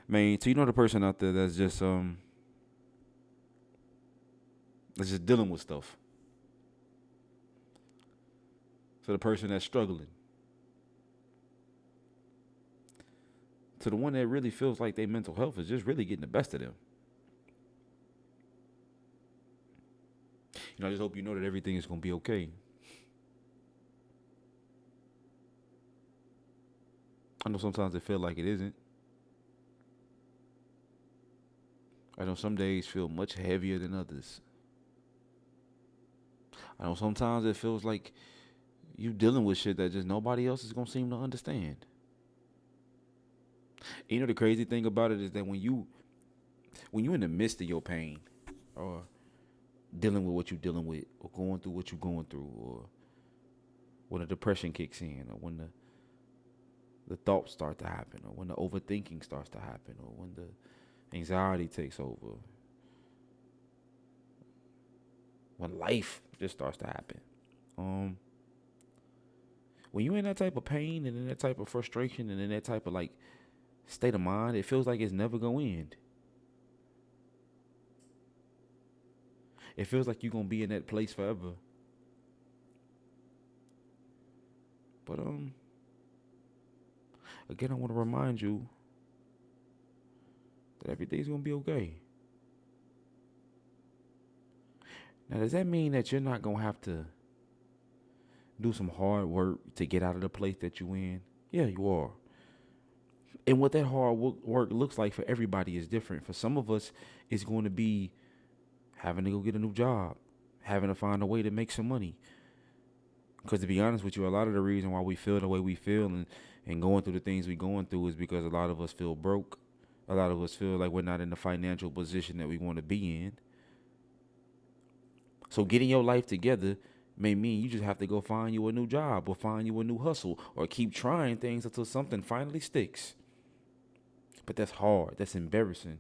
Man, so you know the person out there that's just dealing with stuff. So the person that's struggling. To the one that really feels like their mental health is just really getting the best of them. I just hope you know that everything is gonna be okay. I know sometimes it feels like it isn't. I know some days feel much heavier than others. I know sometimes it feels like you dealing with shit that just nobody else is gonna seem to understand. The crazy thing about it is that when you in the midst of your pain, or dealing with what you're dealing with, or going through what you're going through, or when the depression kicks in, or when the thoughts start to happen, or when the overthinking starts to happen, or when the anxiety takes over, when life just starts to happen. Um, when you're in that type of pain and in that type of frustration and in that type of like state of mind, it feels like it's never gonna end. It feels like you're gonna be in that place forever. But again, I want to remind you that everything's gonna be okay. Now, does that mean that you're not gonna have to do some hard work to get out of the place that you in? Yeah, you are. And what that hard work looks like for everybody is different. For some of us, it's going to be having to go get a new job, having to find a way to make some money. Because to be honest with you, a lot of the reason why we feel the way we feel and going through the things we're going through is because a lot of us feel broke. A lot of us feel like we're not in the financial position that we want to be in. So getting your life together may mean you just have to go find you a new job or find you a new hustle or keep trying things until something finally sticks. But that's hard. That's embarrassing.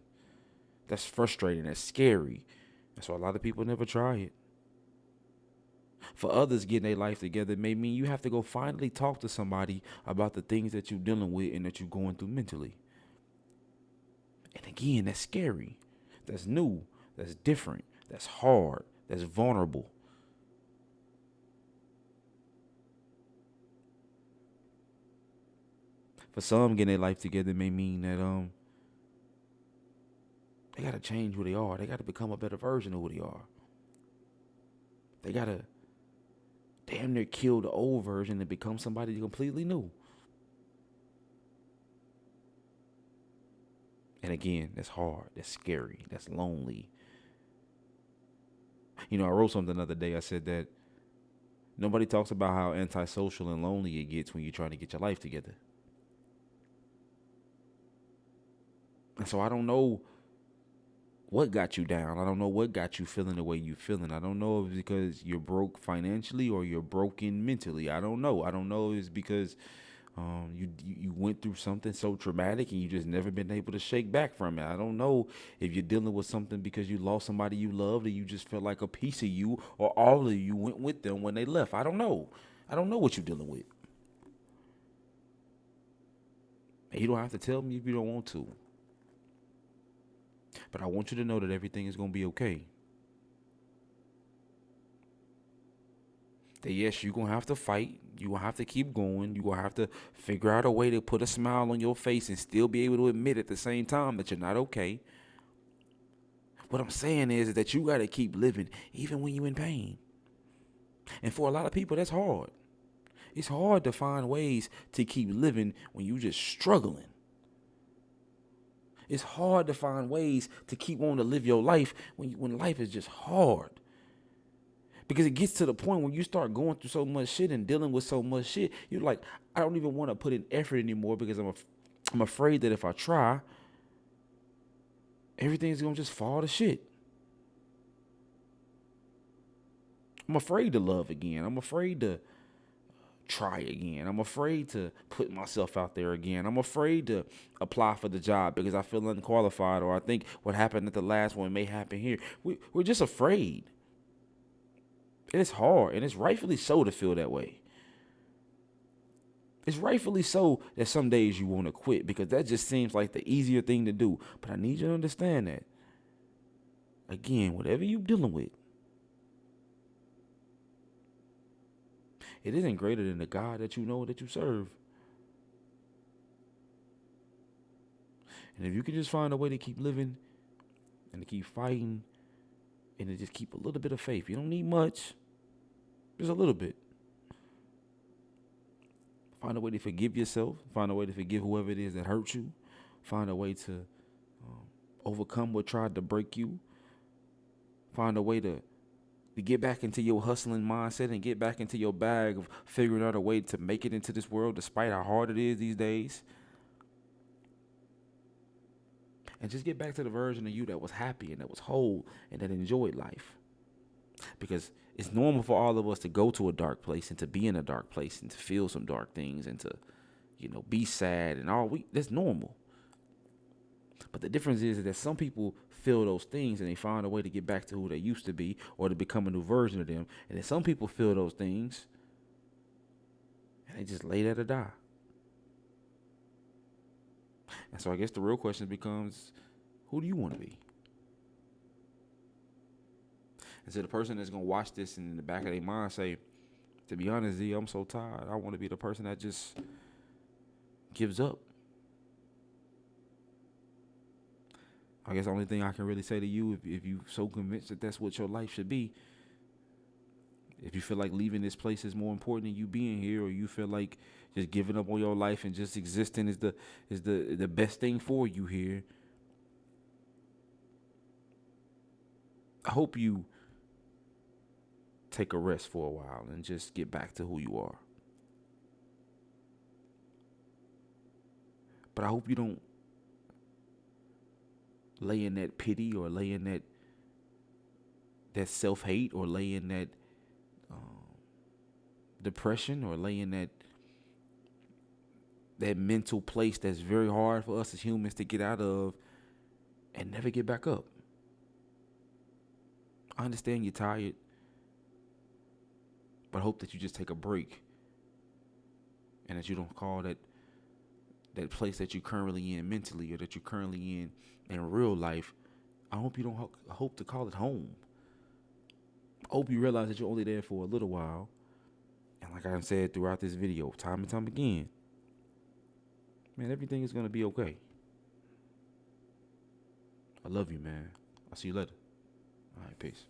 That's frustrating. That's scary. That's why a lot of people never try it. For others, getting their life together may mean you have to go finally talk to somebody about the things that you're dealing with and that you're going through mentally. And again, that's scary. That's new. That's different. That's hard. That's vulnerable. For some, getting their life together may mean that they gotta change who they are. They gotta become a better version of who they are. They gotta damn near kill the old version and become somebody completely new. And again, that's hard. That's scary. That's lonely. I wrote something the other day. I said that nobody talks about how antisocial and lonely it gets when you're trying to get your life together. And so I don't know what got you down. I don't know what got you feeling the way you feeling. I don't know if it's because you're broke financially or you're broken mentally. I don't know. I don't know if it's because you went through something so traumatic and you just never been able to shake back from it. I don't know if you're dealing with something because you lost somebody you loved and you just felt like a piece of you or all of you went with them when they left. I don't know. I don't know what you're dealing with. And you don't have to tell me if you don't want to. But I want you to know that everything is going to be okay. That yes, you're going to have to fight. You're going to have to keep going. You're going to have to figure out a way to put a smile on your face and still be able to admit at the same time that you're not okay. What I'm saying is that you got to keep living even when you're in pain. And for a lot of people, that's hard. It's hard to find ways to keep living when you're just struggling. It's hard to find ways to keep wanting to live your life when life is just hard. Because it gets to the point where you start going through so much shit and dealing with so much shit, you're like, I don't even want to put in effort anymore because I'm afraid that if I try, everything's going to just fall to shit. I'm afraid to love again. I'm afraid to try again. I'm afraid to put myself out there again. I'm afraid to apply for the job because I feel unqualified or I think what happened at the last one may happen here. We're just afraid. And it's hard, and it's rightfully so to feel that way. It's rightfully so that some days you want to quit because that just seems like the easier thing to do. But I need you to understand that. Again, whatever you're dealing with, it isn't greater than the God that you know that you serve. And if you can just find a way to keep living and to keep fighting and to just keep a little bit of faith, you don't need much, just a little bit. Find a way to forgive yourself. Find a way to forgive whoever it is that hurt you. Find a way to overcome what tried to break you. Find a way to get back into your hustling mindset and get back into your bag of figuring out a way to make it into this world despite how hard it is these days. And just get back to the version of you that was happy and that was whole and that enjoyed life. Because it's normal for all of us to go to a dark place and to be in a dark place and to feel some dark things and to, be sad and all. That's normal. But the difference is that some people feel those things and they find a way to get back to who they used to be or to become a new version of them. And then some people feel those things and they just lay there to die. And so I guess the real question becomes, who do you want to be? And so the person that's going to watch this and in the back of their mind say, to be honest, Z, I'm so tired. I want to be the person that just gives up. I guess the only thing I can really say to you, if you're so convinced that that's what your life should be, if you feel like leaving this place is more important than you being here, or you feel like just giving up on your life and just existing is the best thing for you here, I hope you take a rest for a while and just get back to who you are. But I hope you don't lay in that pity or lay in that self-hate or lay in that depression or lay in that mental place that's very hard for us as humans to get out of and never get back up. I understand you're tired, but I hope that you just take a break and that you don't call that place that you're currently in mentally or that you're currently in real life, I hope you don't hope to call it home. I hope you realize that you're only there for a little while. And like I've said throughout this video, time and time again, man, everything is going to be okay. I love you, man. I'll see you later. All right, peace.